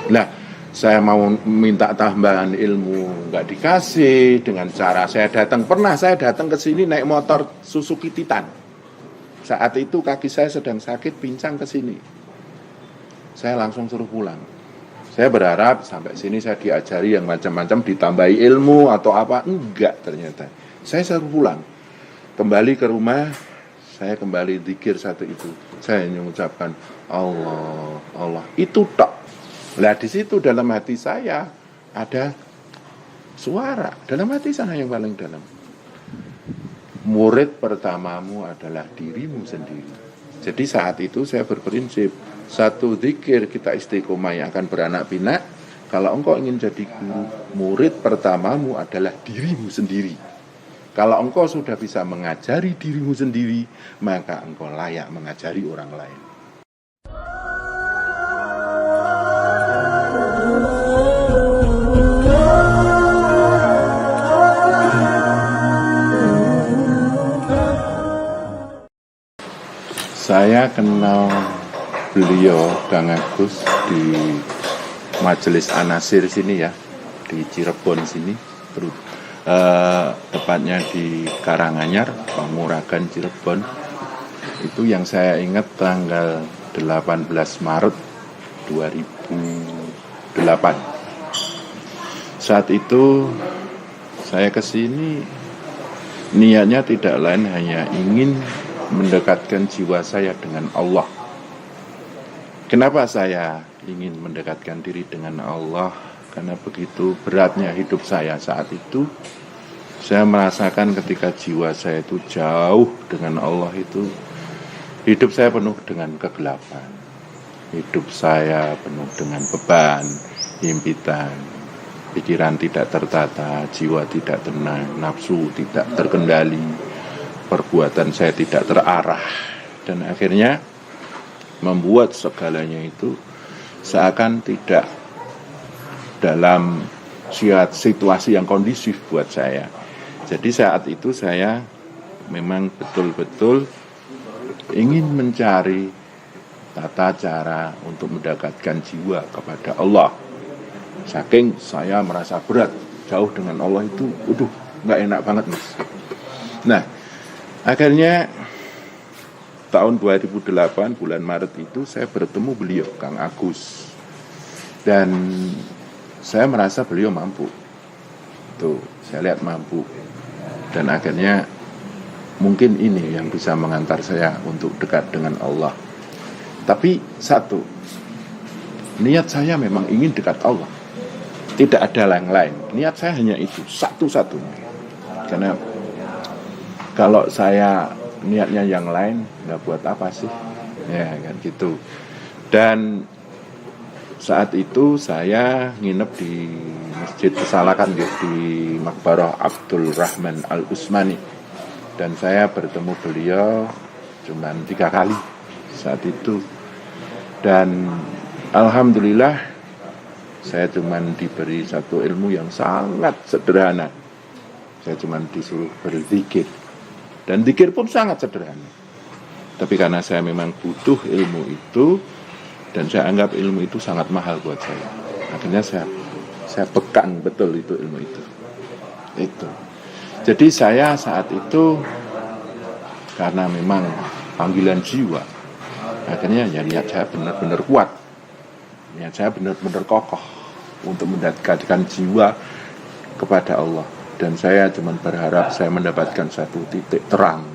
Nah, saya mau minta tambahan ilmu nggak dikasih dengan cara saya datang ke sini naik motor Suzuki Titan. Saat itu kaki saya sedang sakit, pincang ke sini. Saya langsung suruh pulang. Saya berharap sampai sini saya diajari yang macam-macam, ditambahi ilmu atau apa. Enggak ternyata. Saya suruh pulang. Kembali ke rumah, saya kembali zikir satu itu. Saya mengucapkan Allah, Allah. Itu tok. Nah di situ dalam hati saya ada suara. Dalam hati saya yang paling dalam. Murid pertamamu adalah dirimu sendiri. Jadi saat itu saya berprinsip, satu zikir kita istiqomah yang akan beranak pinak. Kalau engkau ingin jadi guru, murid pertamamu adalah dirimu sendiri. Kalau engkau sudah bisa mengajari dirimu sendiri, maka engkau layak mengajari orang lain. Saya kenal beliau Kang Agus di Majelis An-Nasir sini ya, di Cirebon sini, tepatnya di Karanganyar, Panguragan Cirebon. Itu yang saya ingat tanggal 18 Maret 2008. Saat itu saya kesini niatnya tidak lain hanya ingin mendekatkan jiwa saya dengan Allah. Kenapa saya ingin mendekatkan diri dengan Allah? Karena begitu beratnya hidup saya saat itu. Saya merasakan ketika jiwa saya itu jauh dengan Allah itu, hidup saya penuh dengan kegelapan. Hidup saya penuh dengan beban, himpitan, pikiran tidak tertata, jiwa tidak tenang, nafsu tidak terkendali, perbuatan saya tidak terarah, dan akhirnya membuat segalanya itu seakan tidak dalam situasi yang kondusif buat saya. Jadi saat itu saya memang betul-betul ingin mencari tata cara untuk mendekatkan jiwa kepada Allah. Saking saya merasa berat, jauh dengan Allah itu, nggak enak banget mas. Nah, akhirnya tahun 2008 bulan Maret itu saya bertemu beliau Kang Agus, dan saya merasa beliau mampu. Tuh, saya lihat mampu, dan akhirnya mungkin ini yang bisa mengantar saya untuk dekat dengan Allah. Tapi satu, niat saya memang ingin dekat Allah, tidak ada yang lain. Niat saya hanya itu, satu-satunya. Karena kalau saya niatnya yang lain, nggak buat apa sih, ya kan gitu. Dan saat itu saya nginep di Masjid Pesalakan di Maqbarah Abdul Rahman Al-Usmani, dan saya bertemu beliau cuma 3 kali saat itu. Dan alhamdulillah saya cuma diberi satu ilmu yang sangat sederhana. Saya cuma disuruh berzikir, dan zikir pun sangat sederhana. Tapi karena saya memang butuh ilmu itu, dan saya anggap ilmu itu sangat mahal buat saya, akhirnya saya pegang betul itu ilmu itu. Jadi saya saat itu karena memang panggilan jiwa, akhirnya ya niat saya benar-benar kuat, niat saya benar-benar kokoh untuk mendekatkan jiwa kepada Allah. Dan saya cuma berharap saya mendapatkan satu titik terang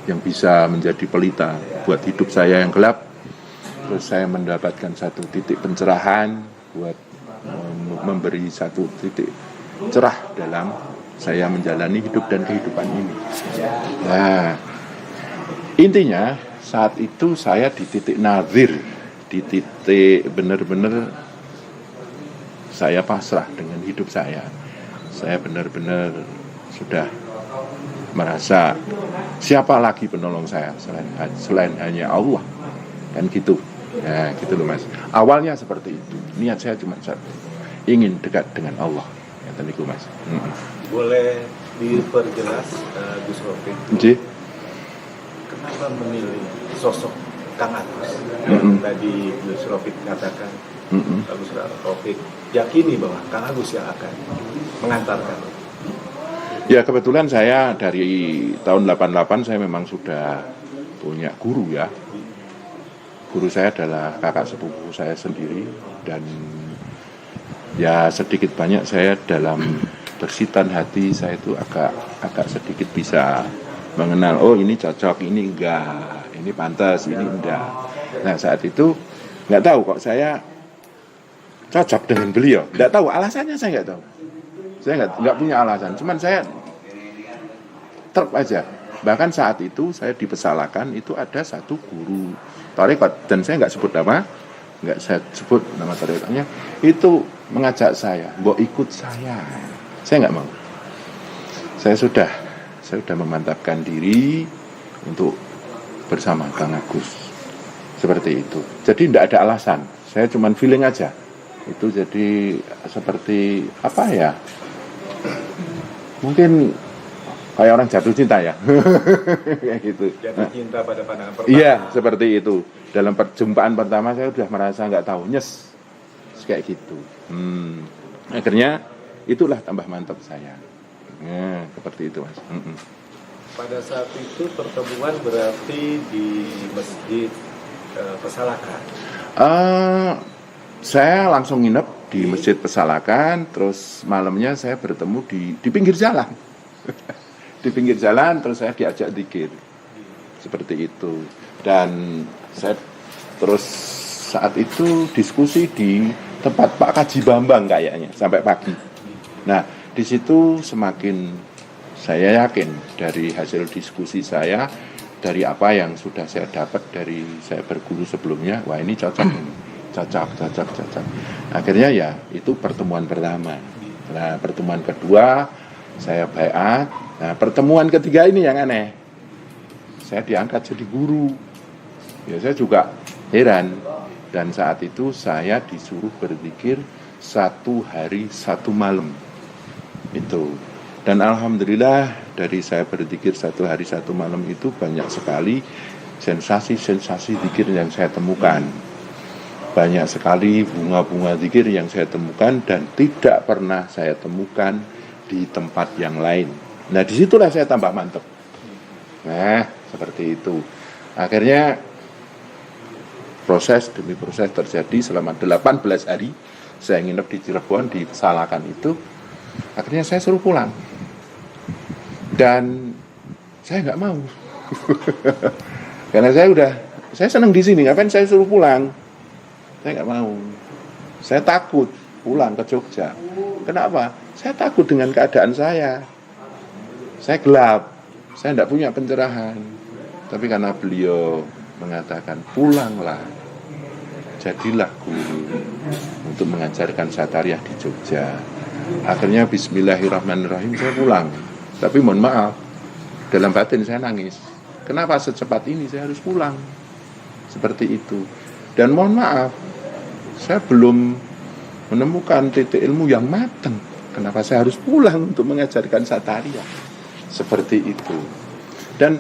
yang bisa menjadi pelita buat hidup saya yang gelap. Terus saya mendapatkan satu titik pencerahan buat memberi satu titik cerah dalam saya menjalani hidup dan kehidupan ini. Nah, intinya saat itu saya di titik nazir, di titik benar-benar saya pasrah dengan hidup saya. Saya benar-benar sudah merasa siapa lagi penolong saya selain hanya Allah, kan gitu. Ya gitu loh mas. Awalnya seperti itu. Niat saya cuma satu, ingin dekat dengan Allah. Ya tadiku mas. Boleh diperjelas Gus Rofiq? Kenapa memilih sosok Kang Agus? Tadi Gus Rofiq katakan Agus Rafiq yakini bahwa Kang Agus yang akan mengantarkan? Ya kebetulan saya dari tahun 88 saya memang sudah punya guru ya. Guru saya adalah kakak sepupu saya sendiri, dan ya sedikit banyak saya dalam bersitan hati saya itu agak sedikit bisa mengenal, oh ini cocok, ini enggak, ini pantas, ini enggak. Nah saat itu nggak tahu kok saya cocok dengan beliau, nggak tahu alasannya, saya nggak tahu, saya nggak punya alasan, cuman saya terp aja. Bahkan saat itu saya dipesalakan itu ada satu guru tarekat, dan saya nggak sebut nama, nggak saya sebut nama tarekatnya, itu mengajak saya, mbok ikut saya nggak mau. Saya sudah memantapkan diri untuk bersama Kang Agus, seperti itu. Jadi tidak ada alasan, saya cuman feeling aja. Itu jadi seperti apa ya? Mungkin kayak orang jatuh cinta ya. Kayak gitu. Jatuh cinta pada pandangan pertama. Iya, seperti itu. Dalam perjumpaan pertama saya sudah merasa nggak tahu, nyes. Kayak gitu. Akhirnya itulah tambah mantap saya. Nah, seperti itu, Mas. Pada saat itu pertemuan berarti di Masjid Pesalakan. Saya langsung nginep di Masjid Pesalakan, terus malamnya saya bertemu di pinggir jalan. Di pinggir jalan, terus saya diajak zikir. Seperti itu. Dan saya terus saat itu diskusi di tempat Pak Kaji Bambang kayaknya sampai pagi. Nah, di situ semakin saya yakin dari hasil diskusi saya, dari apa yang sudah saya dapat dari saya berguru sebelumnya, wah ini cocok. Akhirnya ya itu pertemuan pertama. Nah pertemuan kedua saya baiat. Nah pertemuan ketiga ini yang aneh, saya diangkat jadi guru. Ya saya juga heran. Dan saat itu saya disuruh berzikir 1 hari 1 malam itu. Dan alhamdulillah dari saya berzikir 1 hari 1 malam itu banyak sekali sensasi-sensasi zikir yang saya temukan. Banyak sekali bunga-bunga zikir yang saya temukan dan tidak pernah saya temukan di tempat yang lain. Nah disitulah saya tambah mantap. Nah seperti itu. Akhirnya proses demi proses terjadi selama 18 hari. Saya nginep di Cirebon, di Pesalakan itu. Akhirnya saya suruh pulang. Dan saya nggak mau. Karena saya senang di sini. Ngapain saya suruh pulang? Saya nggak mau. Saya takut pulang ke Jogja. Kenapa? Saya takut dengan keadaan saya. Saya gelap. Saya tidak punya pencerahan. Tapi karena beliau mengatakan pulanglah, jadilah guru untuk mengajarkan Satariyah di Jogja. Akhirnya bismillahirrahmanirrahim saya pulang. Tapi mohon maaf, dalam batin saya nangis. Kenapa secepat ini saya harus pulang? Seperti itu. Dan mohon maaf, saya belum menemukan titik ilmu yang matang. Kenapa saya harus pulang untuk mengajarkan Satariyah? Seperti itu. Dan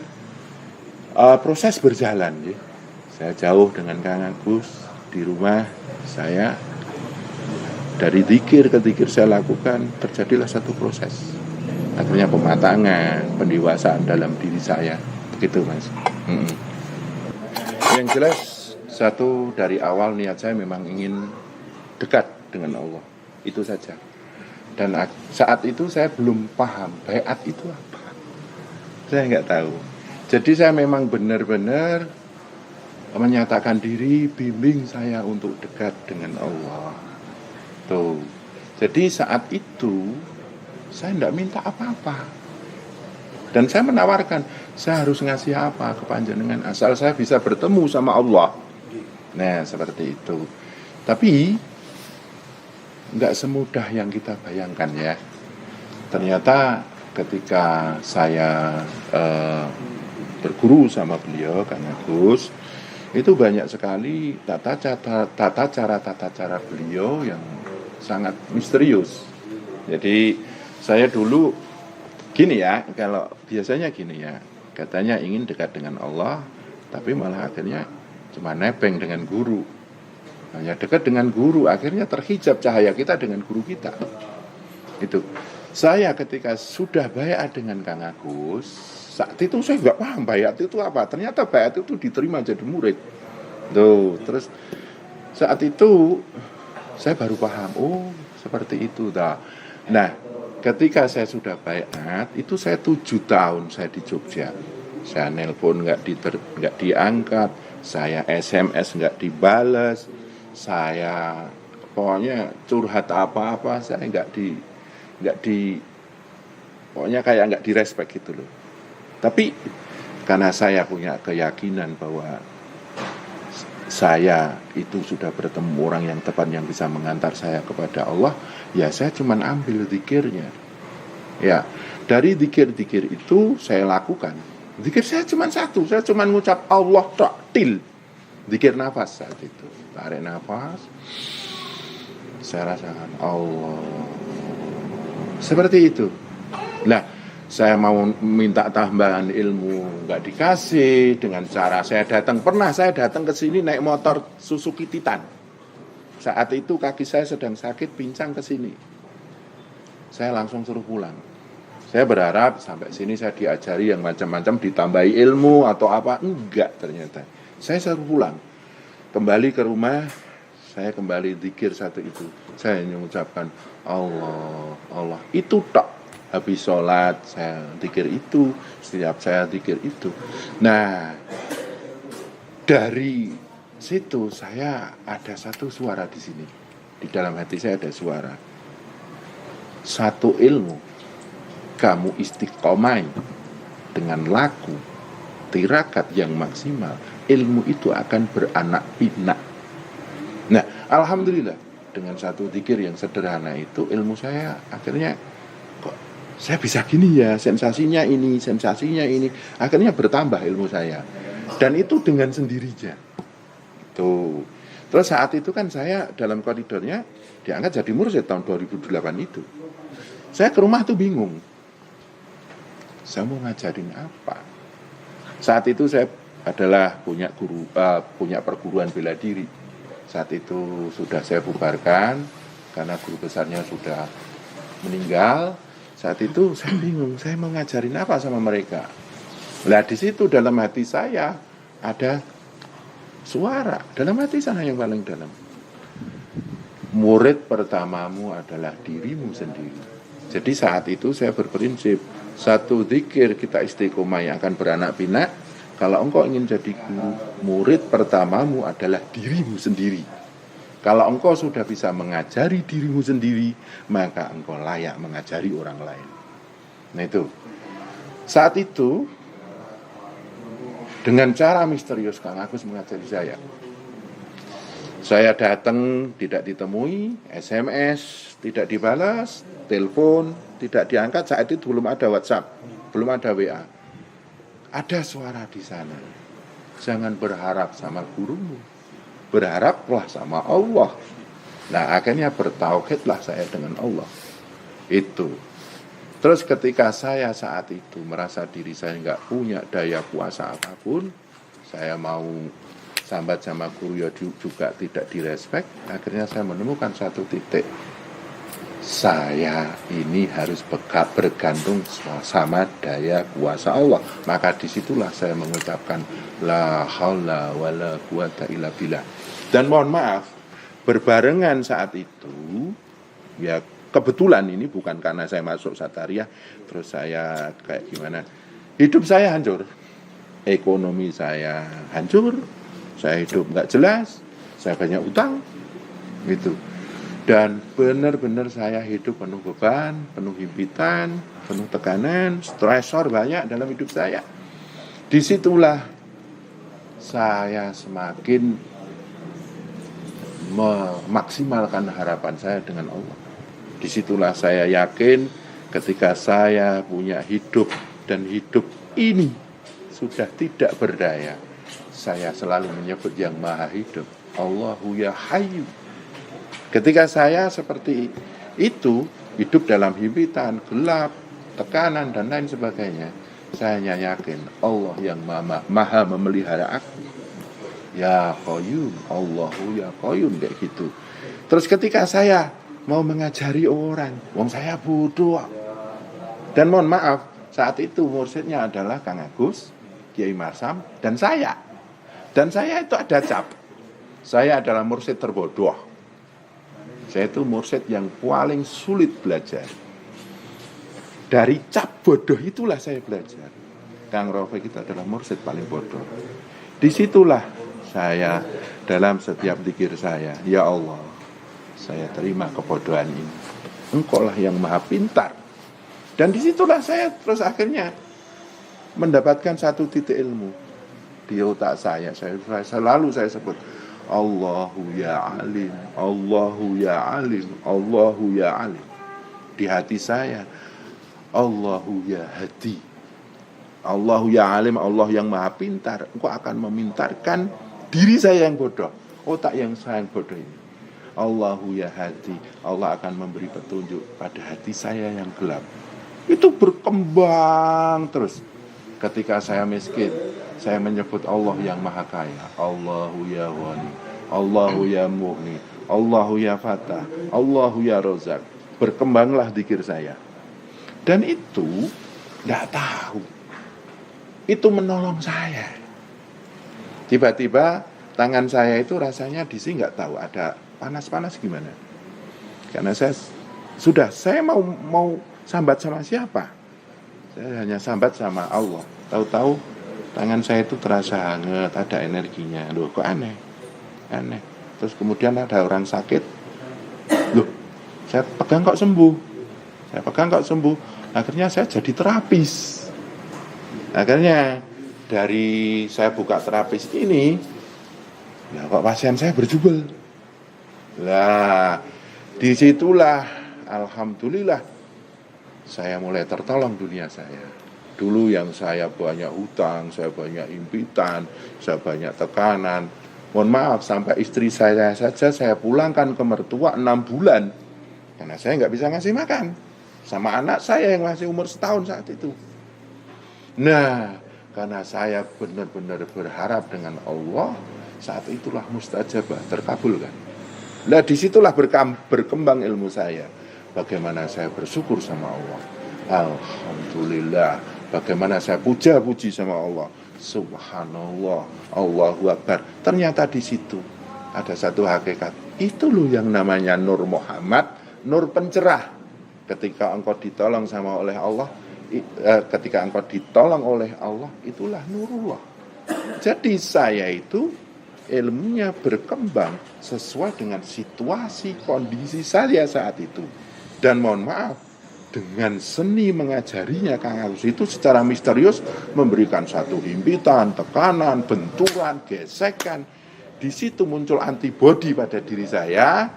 proses berjalan ya. Saya jauh dengan Kang Agus di rumah saya. Dari zikir ke zikir saya lakukan, terjadilah satu proses. Akhirnya pematangan, pendewasaan dalam diri saya. Begitu Mas. Yang jelas satu, dari awal niat saya memang ingin dekat dengan Allah. Itu saja. Dan saat itu saya belum paham baiat itu apa. Saya nggak tahu. Jadi saya memang benar-benar menyatakan diri, bimbing saya untuk dekat dengan Allah. Tuh. Jadi saat itu saya tidak minta apa-apa. Dan saya menawarkan, saya harus ngasih apa ke panjenengan asal saya bisa bertemu sama Allah. Nah, seperti itu. Tapi nggak semudah yang kita bayangkan ya. Ternyata ketika saya berguru sama beliau, Kang Agus, itu banyak sekali tata cara beliau yang sangat misterius. Jadi saya dulu gini ya, kalau biasanya gini ya, katanya ingin dekat dengan Allah, tapi malah akhirnya cuma nebeng dengan guru. Hanya dekat dengan guru, akhirnya terhijab cahaya kita dengan guru kita. Itu. Saya ketika sudah baiat dengan Kang Agus, saat itu saya nggak paham baiat itu apa. Ternyata baiat itu diterima jadi murid. Tuh, terus saat itu saya baru paham, oh seperti itu dah. Nah, ketika saya sudah baiat, itu saya 7 tahun saya di Jogja. Saya nelpon nggak diangkat, saya SMS nggak dibales, saya pokoknya curhat apa-apa saya nggak di pokoknya kayak nggak direspek gitu loh. Tapi karena saya punya keyakinan bahwa saya itu sudah bertemu orang yang tepat yang bisa mengantar saya kepada Allah, ya saya cuman ambil zikirnya. Ya, dari zikir-zikir itu saya lakukan. Zikir saya cuma satu, saya cuma ngucap Allah ta'til. Zikir nafas saat itu. Tarik nafas, saya rasakan Allah. Seperti itu. Nah, saya mau minta tambahan ilmu, nggak dikasih dengan cara saya datang. Pernah saya datang ke sini naik motor Suzuki Titan. Saat itu kaki saya sedang sakit, pincang ke sini. Saya langsung suruh pulang. Saya berharap sampai sini saya diajari yang macam-macam, ditambahi ilmu atau apa. Enggak ternyata. Saya suruh pulang. Kembali ke rumah, saya kembali zikir satu itu. Saya mengucapkan Allah, Allah. Itu tak. Habis sholat, saya zikir itu. Setiap saya zikir itu. Nah, dari situ saya ada satu suara di sini. Di dalam hati saya ada suara. Satu ilmu kamu istiqomah dengan laku tirakat yang maksimal, ilmu itu akan beranak pinak. Nah, alhamdulillah dengan satu zikir yang sederhana itu ilmu saya akhirnya kok saya bisa gini ya, sensasinya ini, akhirnya bertambah ilmu saya. Dan itu dengan sendirinya. Tuh. Terus saat itu kan saya dalam koridornya diangkat jadi mursyid tahun 2008 itu. Saya ke rumah tuh bingung. Saya mau ngajarin apa? Saat itu saya adalah punya perguruan bela diri. Saat itu sudah saya bubarkan karena guru besarnya sudah meninggal. Saat itu saya bingung, saya mau ngajarin apa sama mereka. Nah di situ dalam hati saya ada suara, dalam hati sana yang paling dalam. Murid pertamamu adalah dirimu sendiri. Jadi saat itu saya berprinsip, satu zikir kita istiqomah yang akan beranak pinak. Kalau engkau ingin jadi guru, murid pertamamu adalah dirimu sendiri. Kalau engkau sudah bisa mengajari dirimu sendiri, maka engkau layak mengajari orang lain. Nah itu. Saat itu, dengan cara misterius Kang Agus mengajari saya. Saya datang tidak ditemui, SMS tidak dibalas, telepon tidak diangkat. Saat itu belum ada WhatsApp, belum ada WA. Ada suara di sana. Jangan berharap sama gurumu, berharaplah sama Allah. Nah akhirnya bertauhidlah saya dengan Allah. Itu. Terus ketika saya saat itu merasa diri saya nggak punya daya kuasa apapun, saya mau sambat sama guru ya juga tidak direspek. Akhirnya saya menemukan satu titik. Saya ini harus bergantung sama daya kuasa Allah. Maka disitulah saya mengucapkan la haula wala quwata illa billah. Dan mohon maaf, berbarengan saat itu, ya kebetulan ini bukan karena saya masuk Satariyah, terus saya kayak gimana, hidup saya hancur, ekonomi saya hancur, saya hidup nggak jelas, saya banyak utang, gitu. Dan benar-benar saya hidup penuh beban, penuh himpitan, penuh tekanan, stresor banyak dalam hidup saya. Disitulah saya semakin memaksimalkan harapan saya dengan Allah. Disitulah saya yakin ketika saya punya hidup dan hidup ini sudah tidak berdaya, saya selalu menyebut yang maha hidup, Allahu ya hayyu. Ketika saya seperti itu, hidup dalam himpitan, gelap, tekanan, dan lain sebagainya, saya yakin Allah yang maha memelihara aku. Ya Qayyum, Allahu ya Qayyum, kayak gitu. Terus ketika saya mau mengajari orang, wong saya bodoh. Dan mohon maaf, saat itu mursyidnya adalah Kang Agus, Kiai Marsam, dan saya. Dan saya itu ada cap. Saya adalah mursyid terbodoh. Saya itu mursyid yang paling sulit belajar. Dari cap bodoh itulah saya belajar. Kang Rafiq itu adalah mursyid paling bodoh. Disitulah saya dalam setiap zikir saya, ya Allah, saya terima kebodohan ini. Engkau lah yang maha pintar. Dan disitulah saya terus akhirnya mendapatkan satu titik ilmu di otak saya. Selalu saya sebut Allahu ya alim, Allahu ya alim, Allahu ya alim. Di hati saya Allahu ya hadi, Allahu ya alim, Allah yang maha pintar. Engkau akan memintarkan diri saya yang bodoh, otak yang saya yang bodoh ini. Allahu ya hadi, Allah akan memberi petunjuk pada hati saya yang gelap. Itu berkembang terus. Ketika saya miskin, saya menyebut Allah yang maha kaya, Allahu ya wani, Allahu ya mu'ni, Allahu ya fatah, Allahu ya rozak. Berkembanglah zikir saya. Dan itu gak tahu, itu menolong saya. Tiba-tiba tangan saya itu rasanya di sini gak tahu ada panas-panas gimana. Karena saya mau sambat sama siapa? Saya hanya sambat sama Allah. Tahu-tahu tangan saya itu terasa hangat, ada energinya. Loh, kok aneh. Terus kemudian ada orang sakit. Loh, saya pegang kok sembuh. Akhirnya saya jadi terapis. Akhirnya dari saya buka terapis ini, ya kok pasien saya berjubel. Lah, disitulah alhamdulillah saya mulai tertolong dunia saya. Dulu yang saya banyak hutang, saya banyak impitan, saya banyak tekanan. Mohon maaf, sampai istri saya saja saya pulangkan ke mertua 6 bulan. Karena saya nggak bisa ngasih makan. Sama anak saya yang masih umur setahun saat itu. Nah, karena saya benar-benar berharap dengan Allah, saat itulah mustajabah, terkabulkan. Nah, disitulah berkembang ilmu saya. Bagaimana saya bersyukur sama Allah. Alhamdulillah. Bagaimana saya puja-puji sama Allah. Subhanallah, Allahu Akbar. Ternyata di situ ada satu hakikat. Itu loh yang namanya Nur Muhammad, Nur pencerah. Ketika engkau ditolong oleh Allah, itulah nurullah. Jadi saya itu ilmunya berkembang sesuai dengan situasi kondisi saya saat itu. Dan mohon maaf, dengan seni mengajarinya Kang Agus itu secara misterius memberikan satu himpitan, tekanan, benturan, gesekan. Di situ muncul antibodi pada diri saya.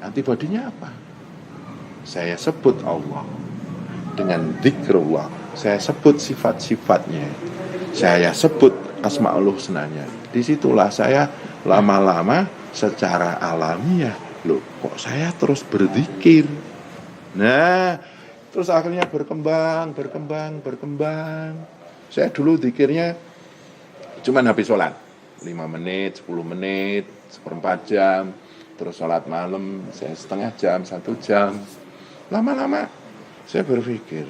Antibodinya apa? Saya sebut Allah dengan zikrullah. Saya sebut sifat-sifatnya. Saya sebut asmaul husnanya. Disitulah saya lama-lama secara alamiah, loh kok saya terus berzikir. Nah, terus akhirnya berkembang. Saya dulu zikirnya cuma habis sholat 5 menit, 10 menit, seperempat jam. Terus sholat malam saya setengah jam, 1 jam. Lama-lama saya berpikir,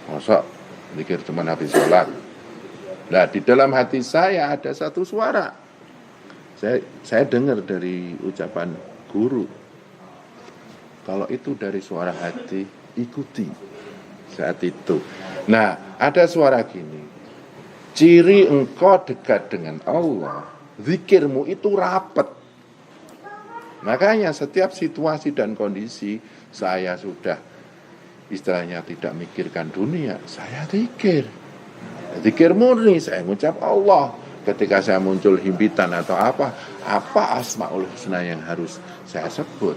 masa zikir cuma habis sholat. Nah, di dalam hati saya ada satu suara. Saya dengar dari ucapan guru. Kalau itu dari suara hati, ikuti saat itu. Nah, ada suara gini. Ciri engkau dekat dengan Allah, zikirmu itu rapat. Makanya setiap situasi dan kondisi saya sudah istilahnya tidak mikirkan dunia, saya zikir. Zikir murni, saya mengucap Allah. Ketika saya muncul himpitan atau apa asmaul husna yang harus saya sebut,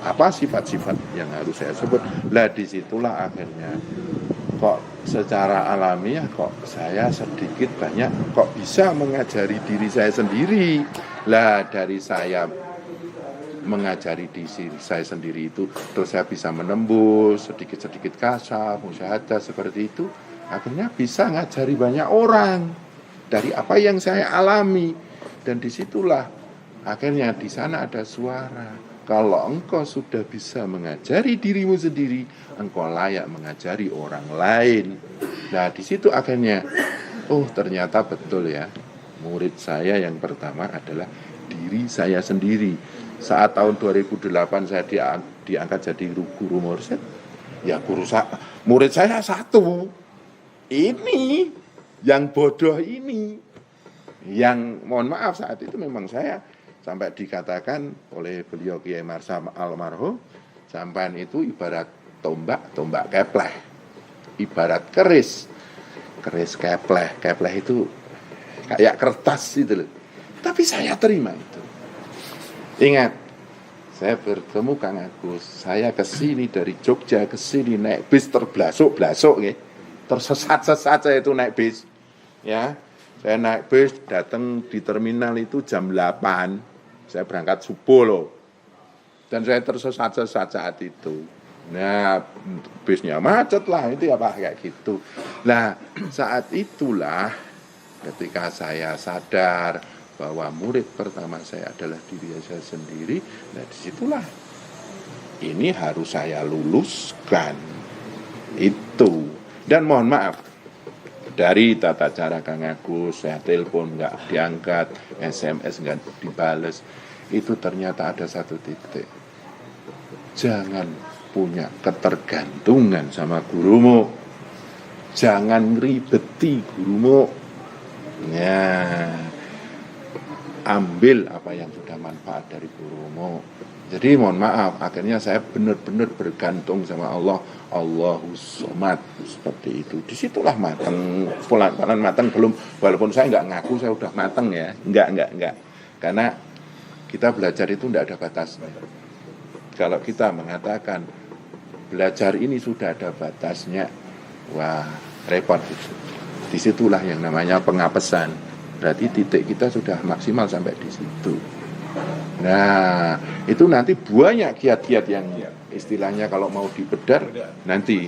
apa sifat-sifat yang harus saya sebut. Lah disitulah akhirnya kok secara alamiah kok saya sedikit banyak kok bisa mengajari diri saya sendiri. Lah dari saya mengajari diri saya sendiri itu, terus saya bisa menembus sedikit-sedikit kasar, musyahadah seperti itu, akhirnya bisa ngajari banyak orang. dari apa yang saya alami. Dan disitulah akhirnya di sana ada suara, kalau engkau sudah bisa mengajari dirimu sendiri, engkau layak mengajari orang lain. Nah di situ akhirnya, oh ternyata betul ya, murid saya yang pertama adalah diri saya sendiri. Saat tahun 2008 saya diangkat jadi guru mursyid, ya murid saya satu. Ini yang bodoh ini, yang mohon maaf saat itu memang saya sampai dikatakan oleh beliau Kiai Marsa almarhum, sampean itu ibarat tombak kepleh, ibarat keris kepleh itu kayak kertas itu loh. Tapi saya terima itu. Ingat, saya bertemu Kang Agus, saya kesini dari Jogja kesini naik bis terblasuk-blasuk ya. Tersesat-sesat saya itu naik bis. Ya, saya naik bis datang di terminal itu jam 8. Saya berangkat subuh loh. Dan saya tersesat-sesat saat itu. Nah, bisnya macet lah, itu apa kayak gitu. Nah, saat itulah ketika saya sadar bahwa murid pertama saya adalah diri saya sendiri. Nah, disitulah ini harus saya luluskan itu. Dan mohon maaf, dari tata cara Kang Agus, saya telepon nggak diangkat, SMS nggak dibales, itu ternyata ada satu titik. Jangan punya ketergantungan sama gurumu, jangan ribeti gurumu. Ya, ambil apa yang sudah manfaat dari gurumu. Jadi mohon maaf, akhirnya saya benar-benar bergantung sama Allah. Allahus Somad, seperti itu. Disitulah matang, pelan-pelan matang belum. Walaupun saya nggak ngaku saya udah matang ya, nggak. Karena kita belajar itu nggak ada batasnya. Kalau kita mengatakan belajar ini sudah ada batasnya, wah repot itu. Disitulah yang namanya pengapesan. Berarti titik kita sudah maksimal sampai di situ. Nah, itu nanti banyak kiat-kiat yang istilahnya kalau mau dibedar nanti